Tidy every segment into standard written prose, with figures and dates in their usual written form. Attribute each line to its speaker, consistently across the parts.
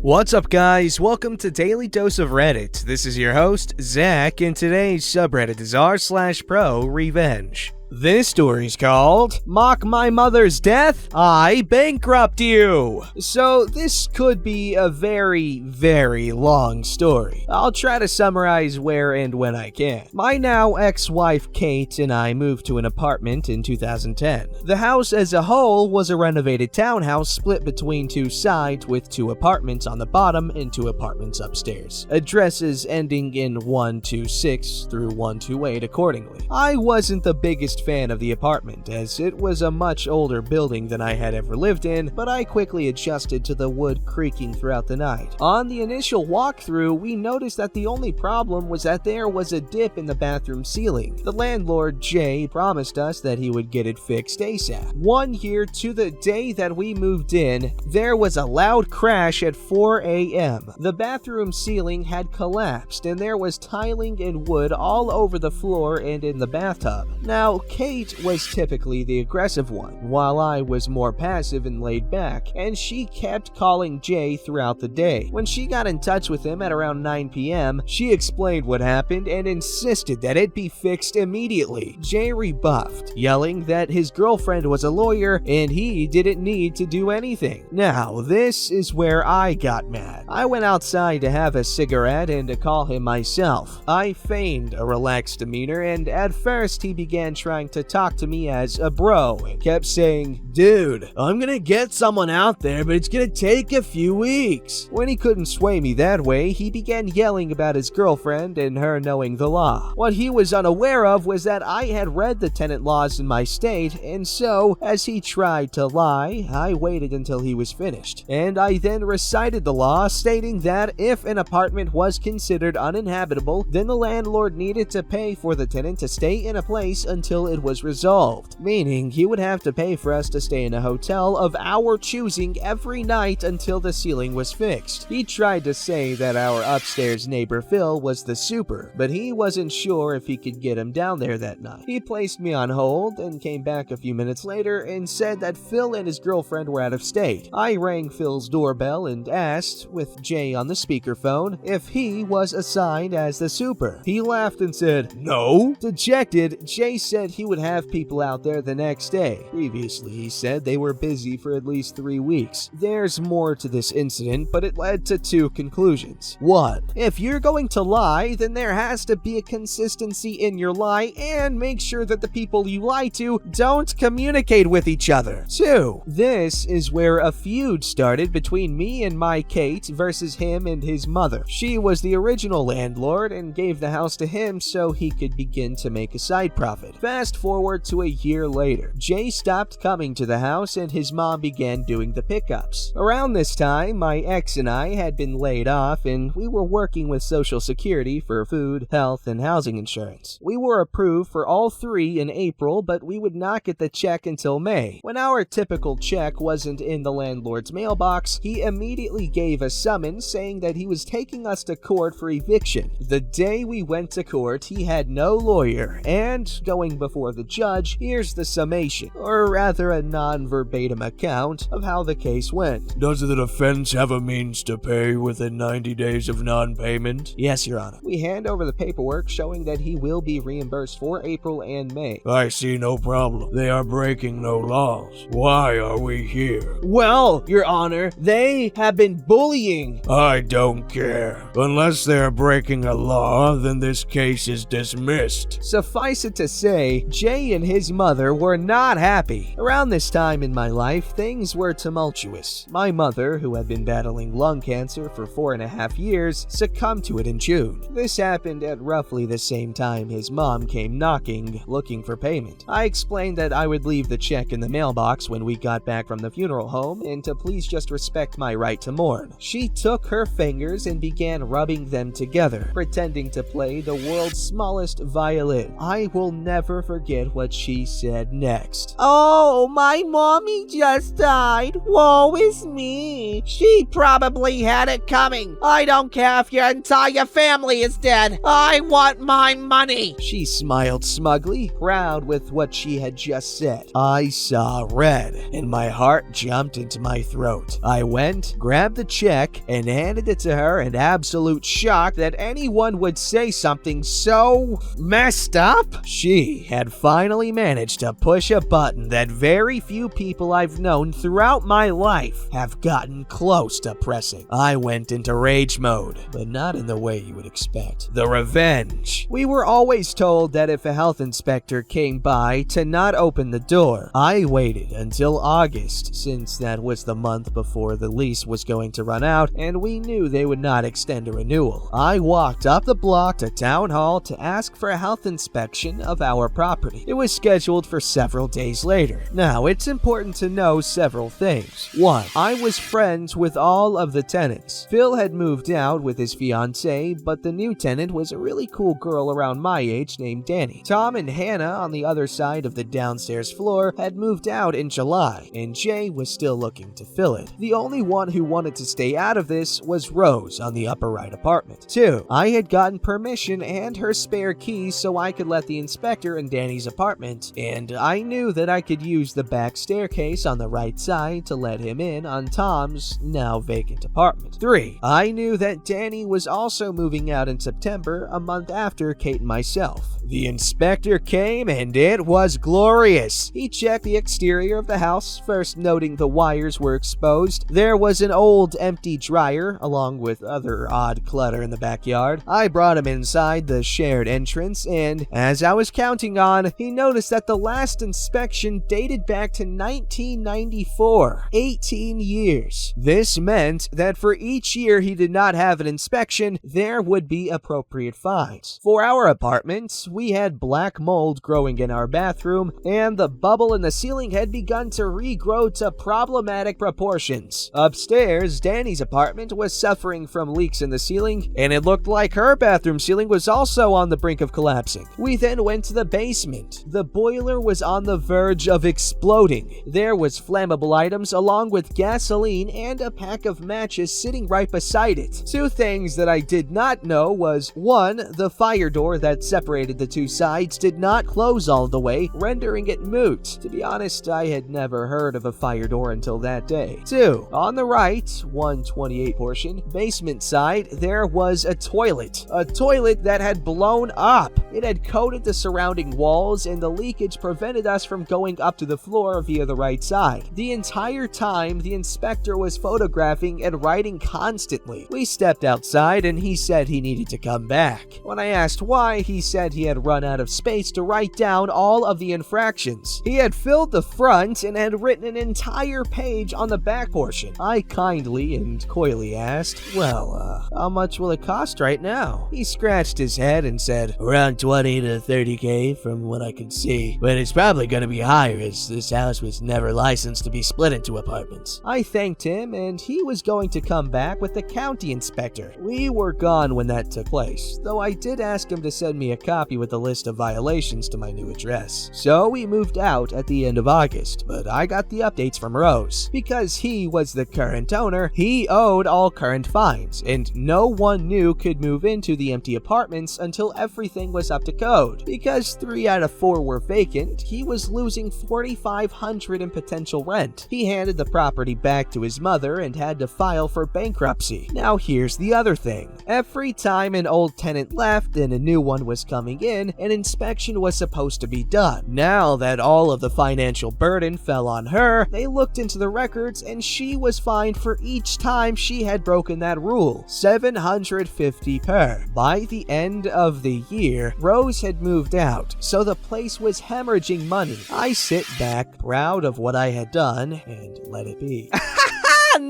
Speaker 1: What's up, guys? Welcome to Daily Dose of Reddit. This is your host, Zach, and today's subreddit is r/ProRevenge. This story's called Mock My Mother's Death, I Bankrupt You. So this could be a very, very long story. I'll try to summarize where and when I can. My now ex-wife Kate and I moved to an apartment in 2010. The house as a whole was a renovated townhouse split between two sides with two apartments on the bottom and two apartments upstairs. Addresses ending in 126 through 128 accordingly. I wasn't the biggest fan of the apartment, as it was a much older building than I had ever lived in, but I quickly adjusted to the wood creaking throughout the night. On the initial walkthrough, we noticed that the only problem was that there was a dip in the bathroom ceiling. The landlord, Jay, promised us that he would get it fixed ASAP. 1 year to the day that we moved in, there was a loud crash at 4 a.m. The bathroom ceiling had collapsed, and there was tiling and wood all over the floor and in the bathtub. Now, Kate was typically the aggressive one, while I was more passive and laid back, and she kept calling Jay throughout the day. When she got in touch with him at around 9 p.m., she explained what happened and insisted that it be fixed immediately. Jay rebuffed, yelling that his girlfriend was a lawyer and he didn't need to do anything. Now, this is where I got mad. I went outside to have a cigarette and to call him myself. I feigned a relaxed demeanor, and at first he began trying to talk to me as a bro and kept saying, "Dude, I'm gonna get someone out there, but it's gonna take a few weeks." When he couldn't sway me that way, he began yelling about his girlfriend and her knowing the law. What he was unaware of was that I had read the tenant laws in my state, and so, as he tried to lie, I waited until he was finished. And I then recited the law, stating that if an apartment was considered uninhabitable, then the landlord needed to pay for the tenant to stay in a place until it was resolved, meaning he would have to pay for us to stay in a hotel of our choosing every night until the ceiling was fixed. He tried to say that our upstairs neighbor Phil was the super, but he wasn't sure if he could get him down there that night. He placed me on hold and came back a few minutes later and said that Phil and his girlfriend were out of state. I rang Phil's doorbell and asked, with Jay on the speakerphone, if he was assigned as the super. He laughed and said, "No." Dejected, Jay said he would have people out there the next day. Previously, he said they were busy for at least 3 weeks. There's more to this incident, but it led to two conclusions. 1. If you're going to lie, then there has to be a consistency in your lie, and make sure that the people you lie to don't communicate with each other. 2. This is where a feud started between me and my Kate versus him and his mother. She was the original landlord and gave the house to him so he could begin to make a side profit. Fast forward to a year later, Jay stopped coming to the house and his mom began doing the pickups. Around this time, my ex and I had been laid off and we were working with Social Security for food, health, and housing insurance. We were approved for all three in April, but we would not get the check until May. When our typical check wasn't in the landlord's mailbox, he immediately gave a summons saying that he was taking us to court for eviction. The day we went to court, he had no lawyer, and going before the judge, here's the summation, or rather a non-verbatim account of how the case went.
Speaker 2: Does the defense have a means to pay within 90 days of non-payment?
Speaker 1: Yes, Your Honor. We hand over the paperwork showing that he will be reimbursed for April and May.
Speaker 2: I see no problem. They are breaking no laws. Why are we here?
Speaker 1: Well, Your Honor, they have been bullying.
Speaker 2: I don't care. Unless they are breaking a law, then this case is dismissed.
Speaker 1: Suffice it to say, Jay and his mother were not happy. Around this time in my life, things were tumultuous. My mother, who had been battling lung cancer for 4.5 years, succumbed to it in June. This happened at roughly the same time his mom came knocking, looking for payment. I explained that I would leave the check in the mailbox when we got back from the funeral home and to please just respect my right to mourn. She took her fingers and began rubbing them together, pretending to play the world's smallest violin. I will never forget what she said next. "Oh, my mommy just died. Woe is me. She probably had it coming. I don't care if your entire family is dead. I want my money." She smiled smugly, proud with what she had just said. I saw red, and my heart jumped into my throat. I went, grabbed the check, and handed it to her in absolute shock that anyone would say something so messed up. She had finally managed to push a button that very few people I've known throughout my life have gotten close to pressing. I went into rage mode, but not in the way you would expect. The revenge. We were always told that if a health inspector came by to not open the door. I waited until August, since that was the month before the lease was going to run out, and we knew they would not extend a renewal. I walked up the block to Town Hall to ask for a health inspection of our property. It was scheduled for several days later. Now, it's important to know several things. 1. I was friends with all of the tenants. Phil had moved out with his fiancée, but the new tenant was a really cool girl around my age named Danny. Tom and Hannah on the other side of the downstairs floor had moved out in July, and Jay was still looking to fill it. The only one who wanted to stay out of this was Rose on the upper right apartment. 2. I had gotten permission and her spare keys so I could let the inspector in Danny's apartment, and I knew that I could use the back staircase on the right side to let him in on Tom's now vacant apartment. 3. I knew that Danny was also moving out in September, a month after Kate and myself. The inspector came and it was glorious. He checked the exterior of the house, first noting the wires were exposed. There was an old empty dryer, along with other odd clutter in the backyard. I brought him inside the shared entrance, and as I was counting on, he noticed that the last inspection dated back to 1994. 18 years. This meant that for each year he did not have an inspection, there would be appropriate fines. For our apartment, we had black mold growing in our bathroom, and the bubble in the ceiling had begun to regrow to problematic proportions. Upstairs, Danny's apartment was suffering from leaks in the ceiling, and it looked like her bathroom ceiling was also on the brink of collapsing. We then went to the basement. The boiler was on the verge of exploding. There was flammable items along with gasoline and a pack of matches sitting right beside it. 2 things that I did not know was 1. The fire door that separated the 2 sides did not close all the way, rendering it moot. To be honest, I had never heard of a fire door until that day. 2. On the right, 128 portion, basement side, there was a toilet. A toilet that had blown up. It had coated the surrounding walls, and the leakage prevented us from going up to the floor via the right side. The entire time, the inspector was photographing and writing constantly. We stepped outside, and he said he needed to come back. When I asked why, he said he had run out of space to write down all of the infractions. He had filled the front and had written an entire page on the back portion. I kindly and coyly asked, "Well, how much will it cost right now?" He scratched his head and said, "Around 20 to 30K from what I could see, but it's probably going to be higher as this house was never licensed to be split into apartments." I thanked him, and he was going to come back with the county inspector. We were gone when that took place, though I did ask him to send me a copy with a list of violations to my new address. So we moved out at the end of August, but I got the updates from Rose. Because he was the current owner, he owed all current fines, and no one new could move into the empty apartments until everything was up to code. Because 3 out of 4 were vacant, he was losing $4,500 in potential rent. He handed the property back to his mother and had to file for bankruptcy. Now here's the other thing. Every time an old tenant left and a new one was coming in, an inspection was supposed to be done. Now that all of the financial burden fell on her, they looked into the records and she was fined for each time she had broken that rule. $750 per. By the end of the year, Rose had moved out, so the place was hemorrhaging money. I sit back, proud of what I had done, and let it be.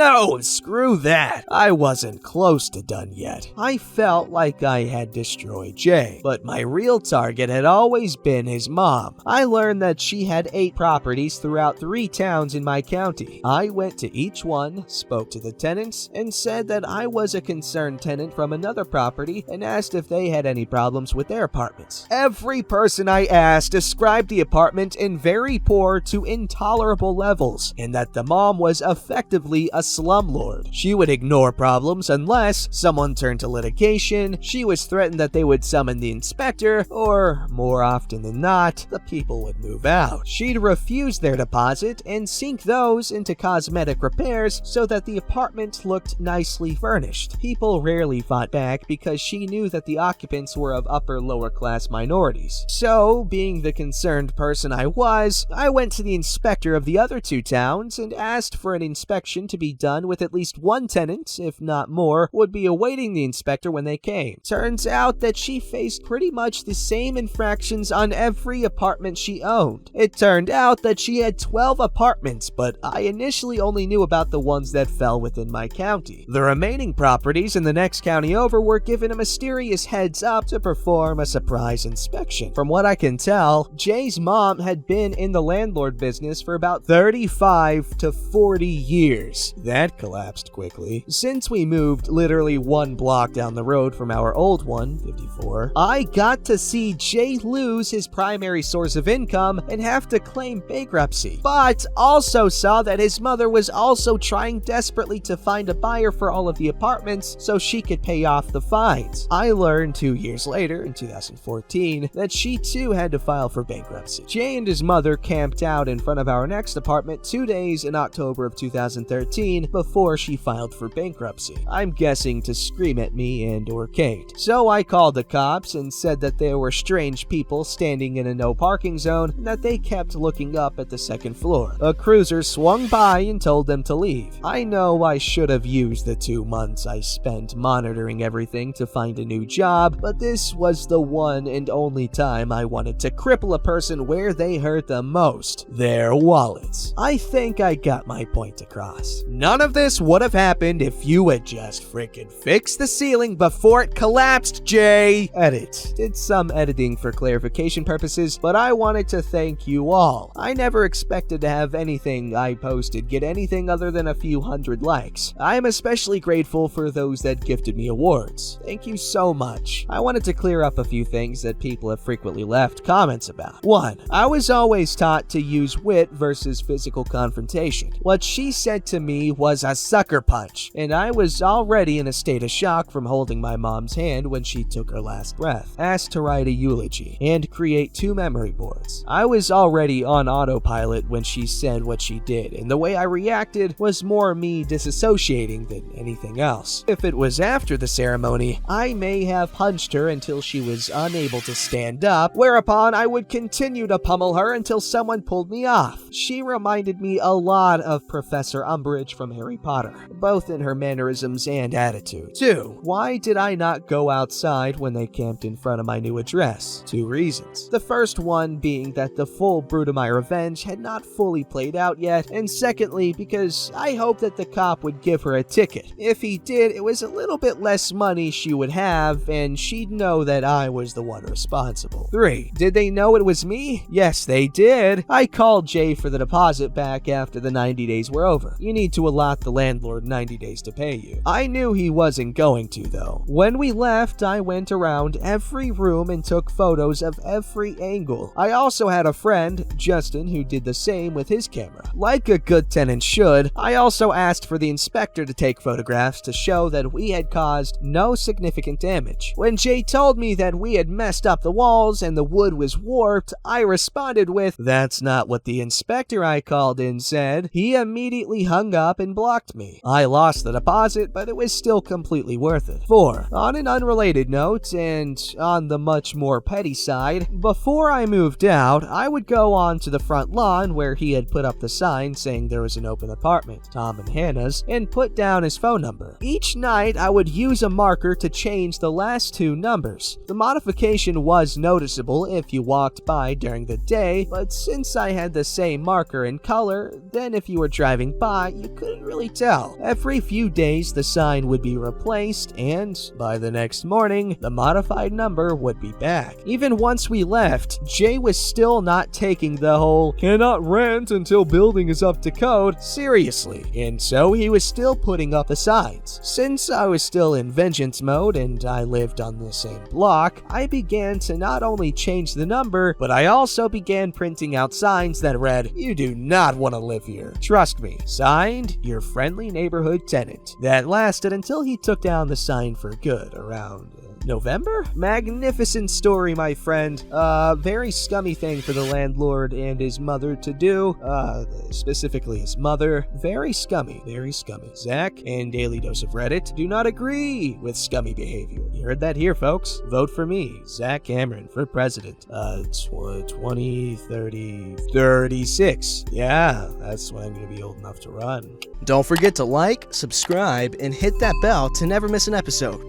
Speaker 1: no, screw that. I wasn't close to done yet. I felt like I had destroyed Jay, but my real target had always been his mom. I learned that she had 8 properties throughout 3 towns in my county. I went to each one, spoke to the tenants, and said that I was a concerned tenant from another property and asked if they had any problems with their apartments. Every person I asked described the apartment in very poor to intolerable levels, and that the mom was effectively a slumlord. She would ignore problems unless someone turned to litigation, she was threatened that they would summon the inspector, or, more often than not, the people would move out. She'd refuse their deposit and sink those into cosmetic repairs so that the apartment looked nicely furnished. People rarely fought back because she knew that the occupants were of upper-lower class minorities. So, being the concerned person I went to the inspector of the other 2 towns and asked for an inspection to be done with at least one tenant, if not more, would be awaiting the inspector when they came. Turns out that she faced pretty much the same infractions on every apartment she owned. It turned out that she had 12 apartments, but I initially only knew about the ones that fell within my county. The remaining properties in the next county over were given a mysterious heads up to perform a surprise inspection. From what I can tell, Jay's mom had been in the landlord business for about 35 to 40 years. That collapsed quickly. Since we moved literally 1 block down the road from our old one, 54, I got to see Jay lose his primary source of income and have to claim bankruptcy, but also saw that his mother was also trying desperately to find a buyer for all of the apartments so she could pay off the fines. I learned 2 years later, in 2014, that she too had to file for bankruptcy. Jay and his mother camped out in front of our next apartment 2 days in October of 2013 before she filed for bankruptcy. I'm guessing to scream at me and or Kate. So I called the cops and said that there were strange people standing in a no parking zone and that they kept looking up at the 2nd floor. A cruiser swung by and told them to leave. I know I should have used the 2 months I spent monitoring everything to find a new job, but this was the one and only time I wanted to cripple a person where they hurt the most, their wallets. I think I got my point across. None of this would have happened if you had just freaking fixed the ceiling before it collapsed, Jay. Edit. Did some editing for clarification purposes, but I wanted to thank you all. I never expected to have anything I posted get anything other than a few hundred likes. I am especially grateful for those that gifted me awards. Thank you so much. I wanted to clear up a few things that people have frequently left comments about. 1. I was always taught to use wit versus physical confrontation. What she said to me was a sucker punch, and I was already in a state of shock from holding my mom's hand when she took her last breath. Asked to write a eulogy and create 2 memory boards. I was already on autopilot when she said what she did, and the way I reacted was more me disassociating than anything else. If it was after the ceremony, I may have punched her until she was unable to stand up, whereupon I would continue to pummel her until someone pulled me off. She reminded me a lot of Professor Umbridge from Harry Potter, both in her mannerisms and attitude. 2. Why did I not go outside when they camped in front of my new address? 2 reasons. The first one being that the full bruit of my revenge had not fully played out yet, and secondly because I hoped that the cop would give her a ticket. If he did, it was a little bit less money she would have, and she'd know that I was the one responsible. 3. Did they know it was me? Yes, they did. I called Jay for the deposit back after the 90 days were over. You need to allot the landlord 90 days to pay you. I knew he wasn't going to, though. When we left, I went around every room and took photos of every angle. I also had a friend, Justin, who did the same with his camera. Like a good tenant should, I also asked for the inspector to take photographs to show that we had caused no significant damage. When Jay told me that we had messed up the walls and the wood was warped, I responded with, "That's not what the inspector I called in said." He immediately hung up and blocked me. I lost the deposit, but it was still completely worth it. 4. On an unrelated note, and on the much more petty side, before I moved out, I would go on to the front lawn where he had put up the sign saying there was an open apartment, Tom and Hannah's, and put down his phone number. Each night, I would use a marker to change the last 2 numbers. The modification was noticeable if you walked by during the day, but since I had the same marker in color, then if you were driving by, you could couldn't really tell. Every few days, the sign would be replaced, and by the next morning, the modified number would be back. Even once we left, Jay was still not taking the whole "cannot rent until building is up to code" seriously, and so he was still putting up the signs. Since I was still in vengeance mode and I lived on the same block, I began to not only change the number, but I also began printing out signs that read, "You do not want to live here. Trust me. Signed, your friendly neighborhood tenant." That lasted until he took down the sign for good around November? Magnificent story, my friend. Very scummy thing for the landlord and his mother to do. Specifically his mother. Very scummy. Very scummy. Zach and Daily Dose of Reddit do not agree with scummy behavior. You heard that here, folks. Vote for me, Zach Cameron, for president. 36. Yeah, that's when I'm gonna be old enough to run. Don't forget to like, subscribe, and hit that bell to never miss an episode.